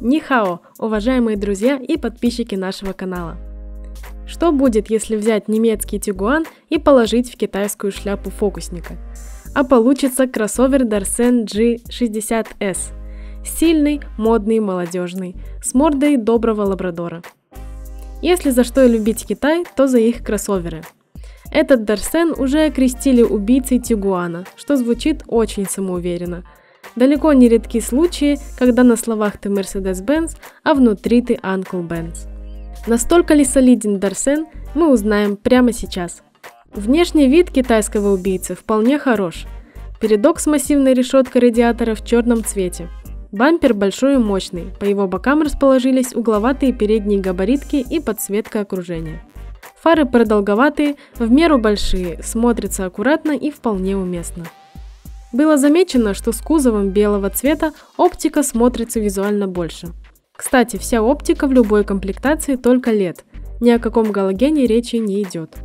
Нихао, уважаемые друзья и подписчики нашего канала. Что будет, если взять немецкий Тигуан и положить в китайскую шляпу фокусника? А получится кроссовер Darsen G60S. Сильный, модный, молодежный, с мордой доброго лабрадора. Если за что и любить Китай, то за их кроссоверы. Этот Darsen уже окрестили убийцей Тигуана, что звучит очень самоуверенно. Далеко не редки случаи, когда на словах ты Mercedes-Benz, а внутри ты Uncle Benz. Настолько ли солиден Darsen, мы узнаем прямо сейчас. Внешний вид китайского убийцы вполне хорош. Передок с массивной решеткой радиатора в черном цвете. Бампер большой и мощный, по его бокам расположились угловатые передние габаритки и подсветка окружения. Фары продолговатые, в меру большие, смотрятся аккуратно и вполне уместно. Было замечено, что с кузовом белого цвета оптика смотрится визуально больше. Кстати, вся оптика в любой комплектации только LED, ни о каком галогене речи не идет.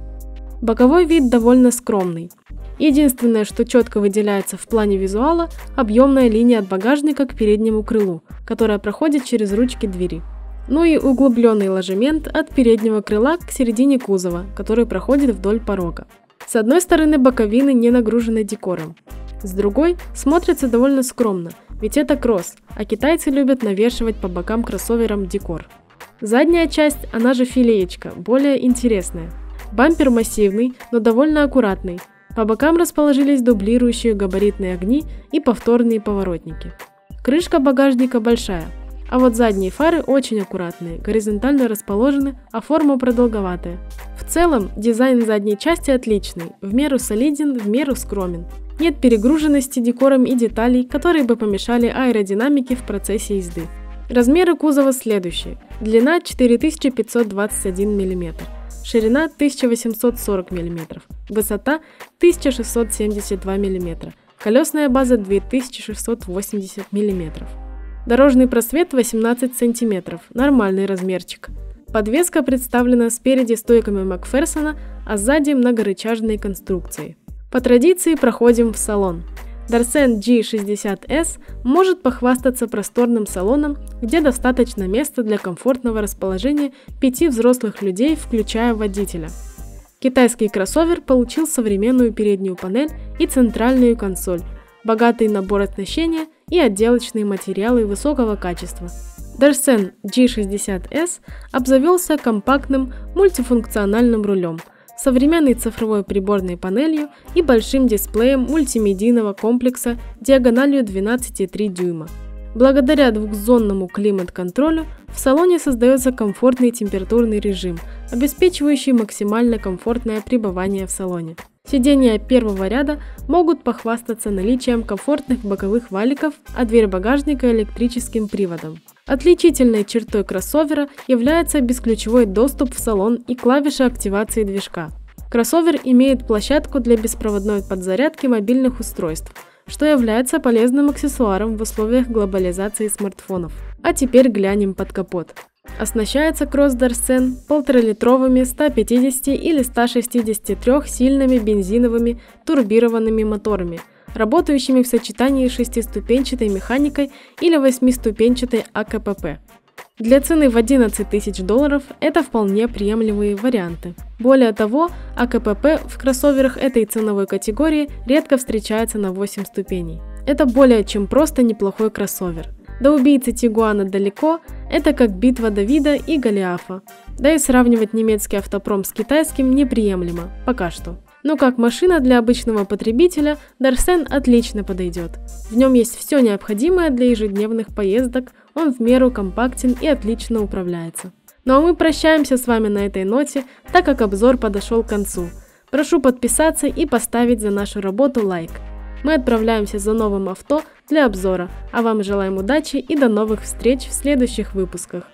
Боковой вид довольно скромный. Единственное, что четко выделяется в плане визуала – объемная линия от багажника к переднему крылу, которая проходит через ручки двери. Ну и углубленный ложемент от переднего крыла к середине кузова, который проходит вдоль порога. С одной стороны боковины не нагружены декором. С другой смотрится довольно скромно, ведь это кросс, а китайцы любят навешивать по бокам кроссоверам декор. Задняя часть, она же филеечка, более интересная. Бампер массивный, но довольно аккуратный. По бокам расположились дублирующие габаритные огни и повторные поворотники. Крышка багажника большая, а вот задние фары очень аккуратные, горизонтально расположены, а форма продолговатая. В целом, дизайн задней части отличный, в меру солиден, в меру скромен. Нет перегруженности декором и деталей, которые бы помешали аэродинамике в процессе езды. Размеры кузова следующие. Длина 4521 мм, ширина 1840 мм, высота 1672 мм, колесная база 2680 мм. Дорожный просвет 18 см, нормальный размерчик. Подвеска представлена спереди стойками Макферсона, а сзади многорычажной конструкцией. По традиции проходим в салон. Darsen G60S может похвастаться просторным салоном, где достаточно места для комфортного расположения 5 взрослых людей, включая водителя. Китайский кроссовер получил современную переднюю панель и центральную консоль, богатый набор оснащения и отделочные материалы высокого качества. Darsen G60S обзавелся компактным мультифункциональным рулем, современной цифровой приборной панелью и большим дисплеем мультимедийного комплекса диагональю 12,3 дюйма. Благодаря двухзонному климат-контролю в салоне создается комфортный температурный режим, обеспечивающий максимально комфортное пребывание в салоне. Сиденья первого ряда могут похвастаться наличием комфортных боковых валиков, а дверь багажника электрическим приводом. Отличительной чертой кроссовера является бесключевой доступ в салон и клавиша активации движка. Кроссовер имеет площадку для беспроводной подзарядки мобильных устройств, что является полезным аксессуаром в условиях глобализации смартфонов. А теперь глянем под капот. Оснащается кросс Darsen 1,5-литровыми 150 или 163 сильными бензиновыми турбированными моторами, работающими в сочетании с 6-ступенчатой механикой или 8-ступенчатой АКПП. Для цены в $11 000 это вполне приемлемые варианты. Более того, АКПП в кроссоверах этой ценовой категории редко встречается на 8 ступеней. Это более чем просто неплохой кроссовер. До убийцы Тигуана далеко, это как битва Давида и Голиафа. Да и сравнивать немецкий автопром с китайским неприемлемо, пока что. Но как машина для обычного потребителя, Darsen отлично подойдет. В нем есть все необходимое для ежедневных поездок, он в меру компактен и отлично управляется. Ну а мы прощаемся с вами на этой ноте, так как обзор подошел к концу. Прошу подписаться и поставить за нашу работу лайк. Мы отправляемся за новым авто для обзора, а вам желаем удачи и до новых встреч в следующих выпусках.